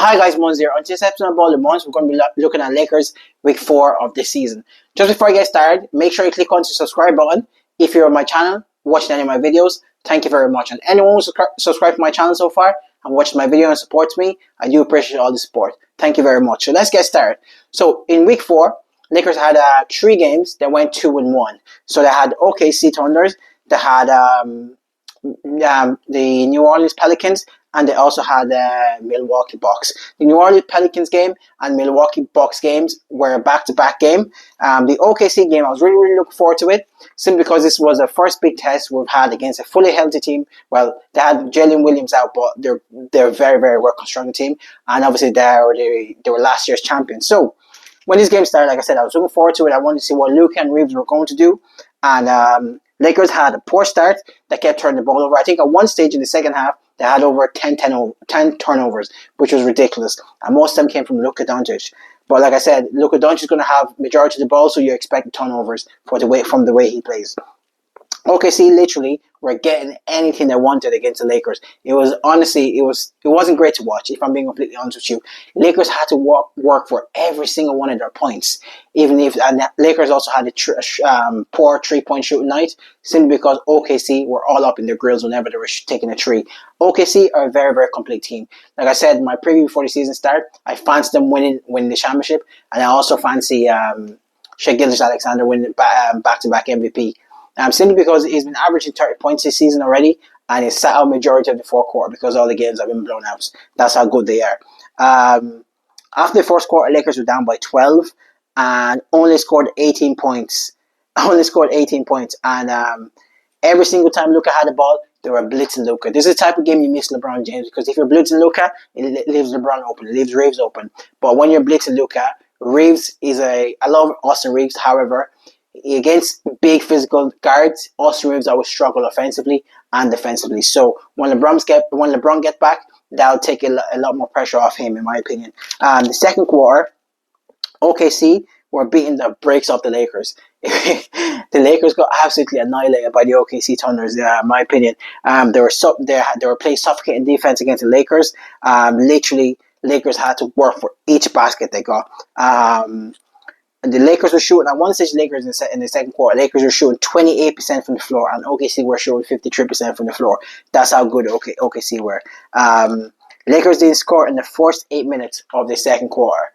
Hi guys, Mons here. On this episode of Ball of Mons, we're going to be looking at Lakers Week 4 of this season. Just before I get started, make sure you click on the subscribe button if you're on my channel, watching any of my videos. Thank you very much. And anyone who's subscribed to my channel so far and watched my video and supports me, I do appreciate all the support. Thank you very much. So let's get started. So in Week 4, Lakers had 3 games that went 2-1. So they had OKC Thunders, they had the New Orleans Pelicans, and they also had Milwaukee Bucks. The New Orleans Pelicans game and Milwaukee Bucks games were a back-to-back game. The OKC game, I was really looking forward to it, simply because this was the first big test we've had against a fully healthy team. Well, they had Jalen Williams out, but they're a very well-constructed team, and obviously they were last year's champions. So when this game started, like I said, I was looking forward to it. I wanted to see what Luka and Reeves were going to do, and Lakers had a poor start that kept turning the ball over. I think at one stage in the second half, they had over 10 turnovers, which was ridiculous. And most of them came from Luka Doncic. But like I said, Luka Doncic is going to have majority of the ball, so you expect turnovers from the way he plays. OKC literally were getting anything they wanted against the Lakers. It was honestly, it wasn't great to watch, if I'm being completely honest with you. Lakers had to work for every single one of their points. And Lakers also had a poor 3-point shooting night, simply because OKC were all up in their grills whenever they were taking a three. OKC are a very complete team. Like I said in my preview before the season start, I fancy them winning the championship, and I also fancy Shai Gilgeous-Alexander winning back-to-back MVP. Simply because he's been averaging 30 points this season already, and he's sat out majority of the fourth quarter because all the games have been blown out. That's how good they are. After the first quarter, Lakers were down by 12 and only scored 18 points. And every single time Luka had the ball, they were blitzing Luka. This is the type of game you miss LeBron James, because if you're blitzing Luka, it leaves LeBron open, it leaves Reeves open. But when you're blitzing Luka, I love Austin Reeves, however, against big physical guards, Austin Reeves always struggle offensively and defensively. So when LeBron gets back, that'll take a lot more pressure off him, in my opinion. The second quarter, OKC were beating the brakes off the Lakers. The Lakers got absolutely annihilated by the OKC Thunders, in my opinion. They were playing suffocating defense against the Lakers. Literally, Lakers had to work for each basket they got. And the Lakers were shooting, at one stage, Lakers in the second quarter, Lakers were shooting 28% from the floor, and OKC were shooting 53% from the floor. That's how good OKC were. Lakers didn't score in the first 8 minutes of the second quarter.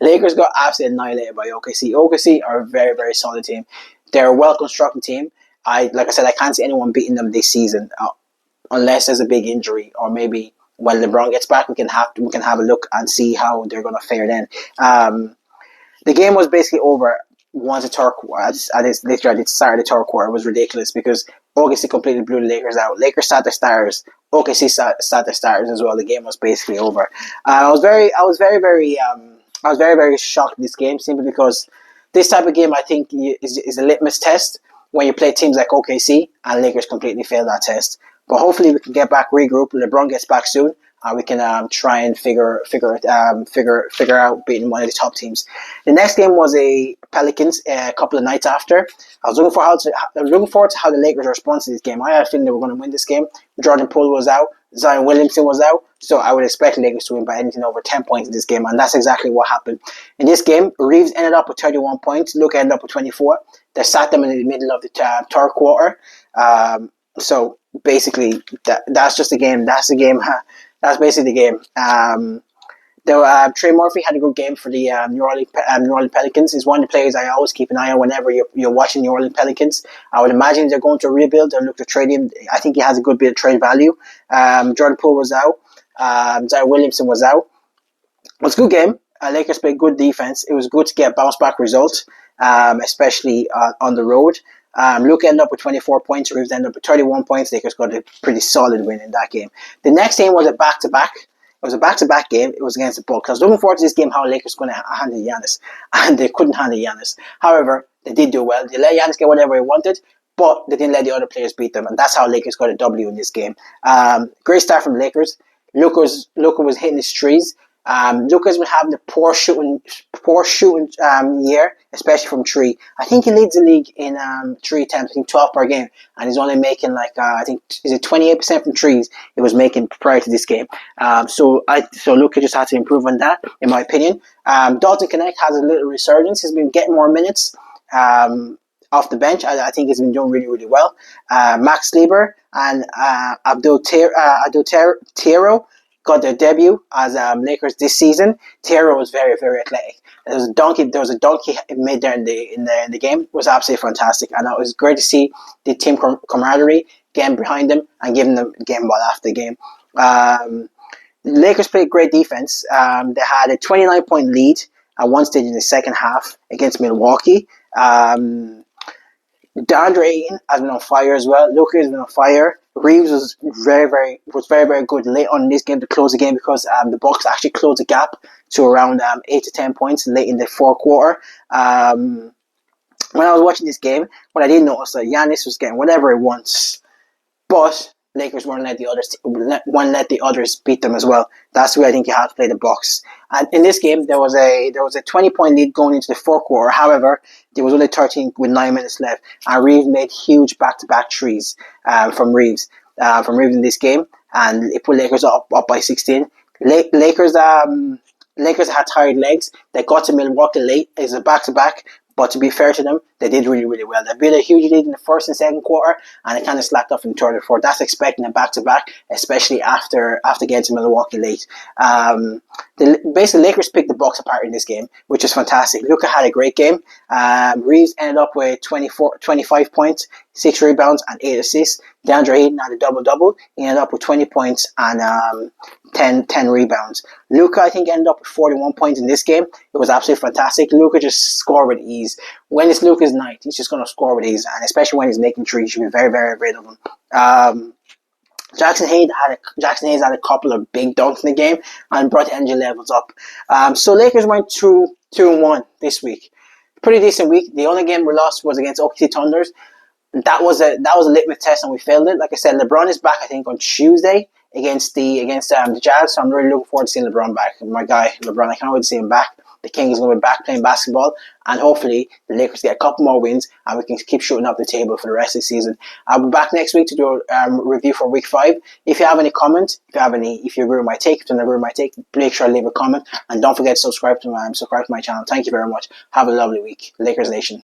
Lakers got absolutely annihilated by OKC. OKC are a very solid team. They're a well-constructed team. Like I said, I can't see anyone beating them this season, unless there's a big injury, or maybe when LeBron gets back, we can have a look and see how they're going to fare then. The game was basically over once the third quarter. At the start of the third quarter, it was ridiculous because OKC completely blew the Lakers out. Lakers sat their stars. OKC sat their stars as well. The game was basically over. I was very shocked in this game, simply because this type of game, I think, is a litmus test when you play teams like OKC, and Lakers completely failed that test. But hopefully we can get back, regroup. LeBron gets back soon. We can try and figure out beating one of the top teams. The next game was a Pelicans a couple of nights after. I was looking forward to how the Lakers respond to this game. I had a feeling they were going to win this game. Jordan Poole was out, Zion Williamson was out, so I would expect the Lakers to win by anything over 10 points in this game, and that's exactly what happened. In this game, Reeves ended up with 31 points. Luka ended up with 24. They sat them in the middle of the third quarter. So basically, that's just the game. That's the game. That's basically the game. Trey Murphy had a good game for the New Orleans Pelicans. He's one of the players I always keep an eye on whenever you're watching New Orleans Pelicans. I would imagine they're going to rebuild. They'll look to trade him. I think he has a good bit of trade value. Jordan Poole was out. Zion Williamson was out. It was a good game. Lakers played good defense. It was good to get bounce back results, especially on the road. Luka ended up with 24 points. Reeves ended up with 31 points. Lakers got a pretty solid win in that game. The next game was a back-to-back. It was a back-to-back game. It was against the Bucks. I was looking forward to this game, how Lakers were going to handle Giannis. And they couldn't handle Giannis. However, they did do well. They let Giannis get whatever he wanted, but they didn't let the other players beat them. And that's how Lakers got a W in this game. Great start from the Lakers. Luka was hitting his threes. Luka's been having a poor shooting year, especially from three. I think he leads the league in three attempts, I think 12 per game, and he's only making like I think is it 28% from threes he was making prior to this game. So Luka just had to improve on that, in my opinion. Dalton Connect has a little resurgence. He's been getting more minutes. Off the bench, I think he's been doing really, really well. Max Lieber and Abdul Tero got their debut as Lakers this season. Tero was very, very athletic. There was a donkey made there in the game. It was absolutely fantastic, and it was great to see the team camaraderie getting behind them and giving them the game ball after the game. The Lakers played great defense. They had a 29-point lead at one stage in the second half against Milwaukee. DeAndre Ayton has been on fire as well. Luka has been on fire. Reeves was very, very good late on in this game to close the game because the Bucks actually closed the gap to around 8 to 10 points late in the fourth quarter. When I was watching this game, what I didn't notice that Giannis was getting whatever he wants, but Lakers won't let the others beat them as well. That's where I think you have to play the Bucks. And in this game, there was a 20-point lead going into the fourth quarter. However, there was only 13 with 9 minutes left, and Reeves made huge back-to-back threes from Reeves in this game, and it put Lakers up by 16. Lakers had tired legs. They got to Milwaukee late. It's a back-to-back. But to be fair to them, they did really, really well. They built a huge lead in the first and second quarter, and they kind of slacked off in the third and fourth. That's expecting a back-to-back, especially after getting to Milwaukee late. Basically, Lakers picked the Bucks apart in this game, which is fantastic. Luka had a great game. Reeves ended up with 25 points, 6 rebounds, and 8 assists. DeAndre Ayton had a double-double. He ended up with 20 points and 10 rebounds. Luka, I think, ended up with 41 points in this game. It was absolutely fantastic. Luka just scored with ease. When it's Luka's night, he's just going to score with ease, and especially when he's making threes, you should be very, very afraid of him. Jackson Hayes had a couple of big dunks in the game and brought the energy levels up. So Lakers went through 2-1 this week. Pretty decent week. The only game we lost was against OKC Thunders. That was a litmus test, and we failed it. Like I said, LeBron is back, I think, on Tuesday against the Jazz. So I'm really looking forward to seeing LeBron back. My guy LeBron, I can't wait to see him back. The King is going to be back playing basketball, and hopefully the Lakers get a couple more wins, and we can keep shooting up the table for the rest of the season. I'll be back next week to do a review for Week 5. If you have any comments, if you agree with my take, make sure to leave a comment, and don't forget to subscribe to my channel. Thank you very much. Have a lovely week, Lakers Nation.